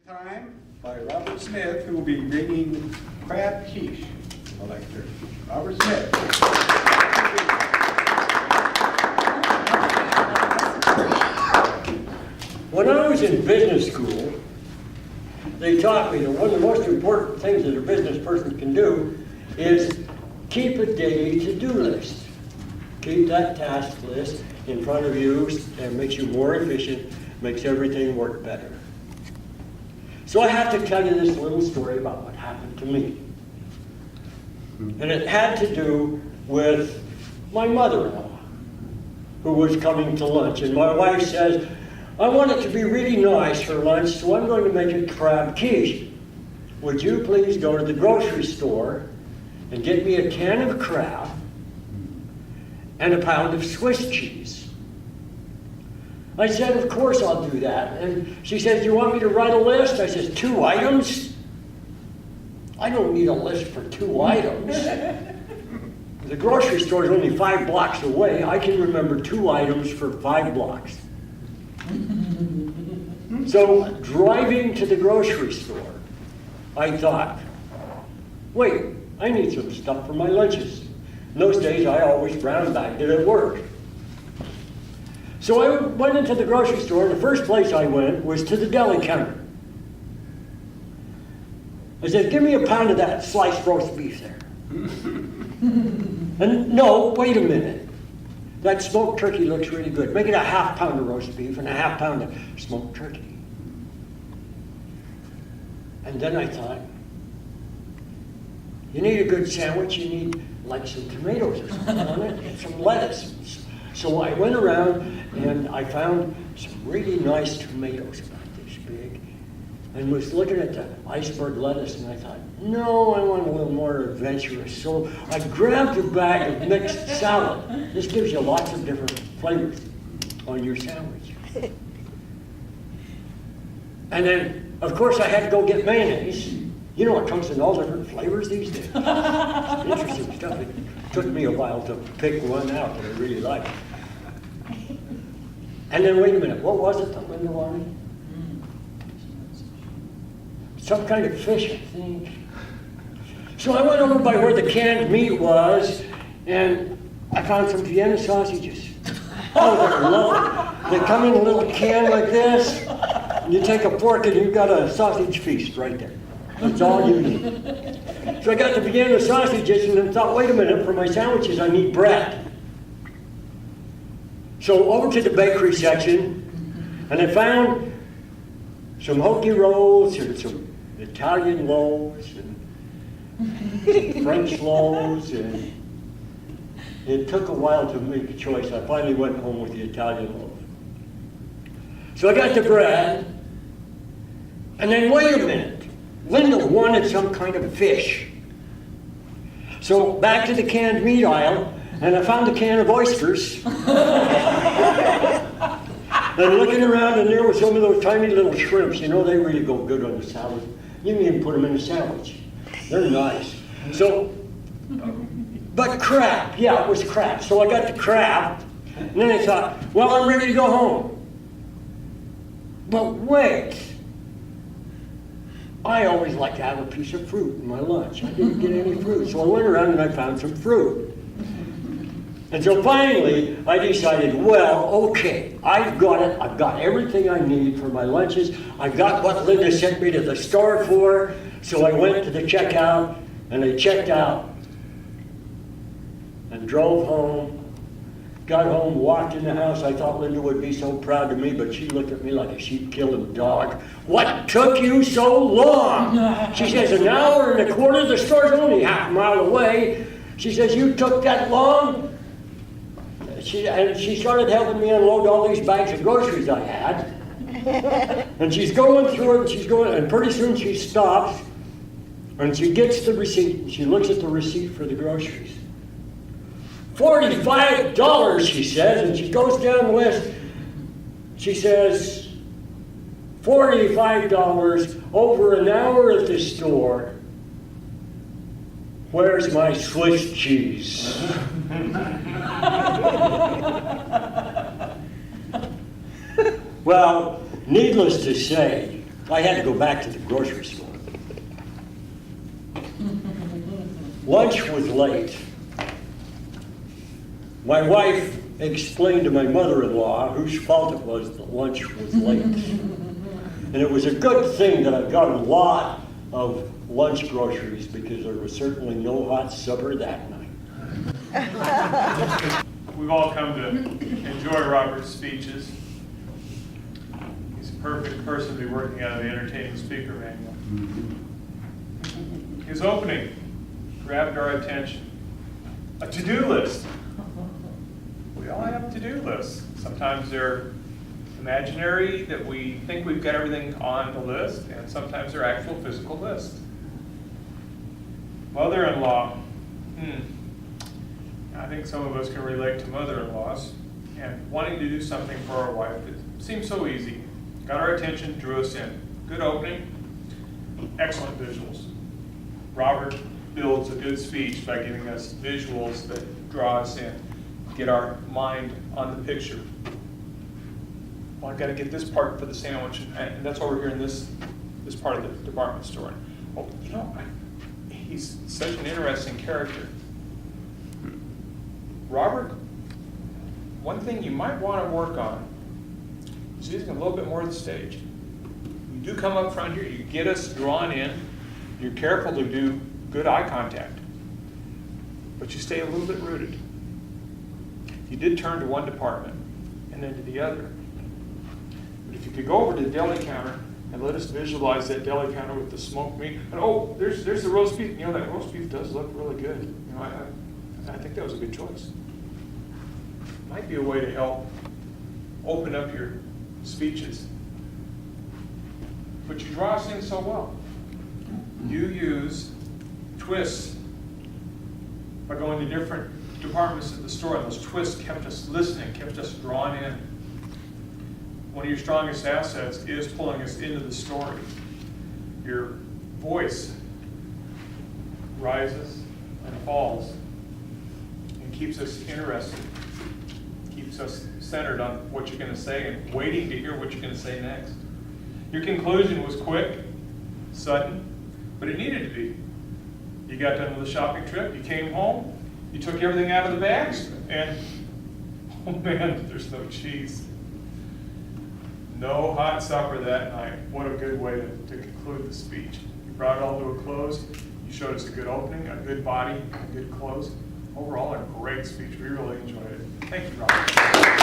Time by Robert Smith, who will be bringing crab quiche. Elector. Robert Smith. When I was in business school, they taught me that one of the most important things that a business person can do is keep a daily to-do list. Keep that task list in front of you, and it makes you more efficient, makes everything work better. So I have to tell you this little story about what happened to me. And it had to do with my mother-in-law, who was coming to lunch. And my wife says, I want it to be really nice for lunch, so I'm going to make a crab quiche. Would you please go to the grocery store and get me a can of crab and a pound of Swiss cheese? I said, of course I'll do that. And she says, do you want me to write a list? I said, 2 items? I don't need a list for 2 items. The grocery store is only 5 blocks away. I can remember 2 items for 5 blocks. So driving to the grocery store, I thought, wait, I need some stuff for my lunches. In those days, I always brown bagged it at work. So I went into the grocery store, and the first place I went was to the deli counter. I said, give me a pound of that sliced roast beef there. And no, wait a minute. That smoked turkey looks really good. Make it a ½ pound of roast beef and a ½ pound of smoked turkey. And then I thought, you need a good sandwich, you need like some tomatoes or something on it, and some lettuce. So I went around and I found some really nice tomatoes about this big, and was looking at the iceberg lettuce, and I thought, no, I want a little more adventurous. So I grabbed a bag of mixed salad. This gives you lots of different flavors on your sandwich. And then, of course, I had to go get mayonnaise. You know, it comes in all different flavors these days. Interesting stuff. It took me a while to pick one out that I really liked. And then, wait a minute, what was it that Linda wanted? Some kind of fish, I think. So I went over by where the canned meat was, and I found some Vienna sausages. Oh, they're lovely. They come in a little can like this, and you take a fork and you've got a sausage feast right there. That's all you need. So I got the Vienna sausages and then thought, wait a minute, for my sandwiches I need bread. So over to the bakery section, and I found some hoagie rolls and some Italian loaves and some French loaves, and it took a while to make a choice. I finally went home with the Italian loaf. So I got the bread, and then wait a minute. Linda wanted some kind of fish. So back to the canned meat aisle, and I found a can of oysters. And looking around, and there were some of those tiny little shrimps. You know, they really go good on the salad. You can even put them in a sandwich. They're nice. So, but crab, yeah, it was crab. So I got the crab, and then I thought, well, I'm ready to go home. But wait. I always like to have a piece of fruit in my lunch. I didn't get any fruit, so I went around and I found some fruit. And so finally, I decided, well, okay, I've got it. I've got everything I need for my lunches. I've got what Linda sent me to the store for. So I went to the checkout, and I checked out and drove home. Got home, walked in the house. I thought Linda would be so proud of me, but she looked at me like a sheep-killing dog. What took you so long? She says, an hour and a quarter. The store's only ½ mile away. She says, you took that long? And she started helping me unload all these bags of groceries I had. And she's going through it, and pretty soon she stops, and she gets the receipt, and she looks at the receipt for the groceries. $45, she says, and she goes down the list. She says, $45 over an hour at the store. Where's my Swiss cheese? Well, needless to say, I had to go back to the grocery store. Lunch was late. My wife explained to my mother-in-law whose fault it was that lunch was late. And it was a good thing that I got a lot of lunch groceries because there was certainly no hot supper that night. We've all come to enjoy Robert's speeches. He's a perfect person to be working out of the entertaining speaker manual. His opening grabbed our attention. A to-do list. We all have to-do lists. Sometimes they're imaginary, that we think we've got everything on the list, and sometimes they're actual physical lists. Mother-in-law. I think some of us can relate to mother-in-laws and wanting to do something for our wife that seems so easy. Got our attention, drew us in. Good opening, excellent visuals. Robert builds a good speech by giving us visuals that draw us in, get our mind on the picture. Well, I've got to get this part for the sandwich, and that's why we're here in this part of the department store. Oh, you know, he's such an interesting character. Robert, one thing you might want to work on is using a little bit more of the stage. You do come up front here, you get us drawn in, you're careful to do good eye contact, but you stay a little bit rooted. You did turn to one department and then to the other. But if you could go over to the deli counter and let us visualize that deli counter with the smoked meat, and oh, there's the roast beef. You know, that roast beef does look really good. You know, I think that was a good choice. Might be a way to help open up your speeches. But you draw us in so well. You use twists by going to different departments of the store, and those twists kept us listening, kept us drawn in. One of your strongest assets is pulling us into the story. Your voice rises and falls and keeps us interested, keeps us centered on what you're going to say and waiting to hear what you're going to say next. Your conclusion was quick, sudden, but it needed to be. You got done with the shopping trip, you came home, you took everything out of the bags, and oh man, there's no cheese. No hot supper that night. What a good way to conclude the speech. You brought it all to a close. You showed us a good opening, a good body, a good close. Overall, a great speech. We really enjoyed it. Thank you, Robert.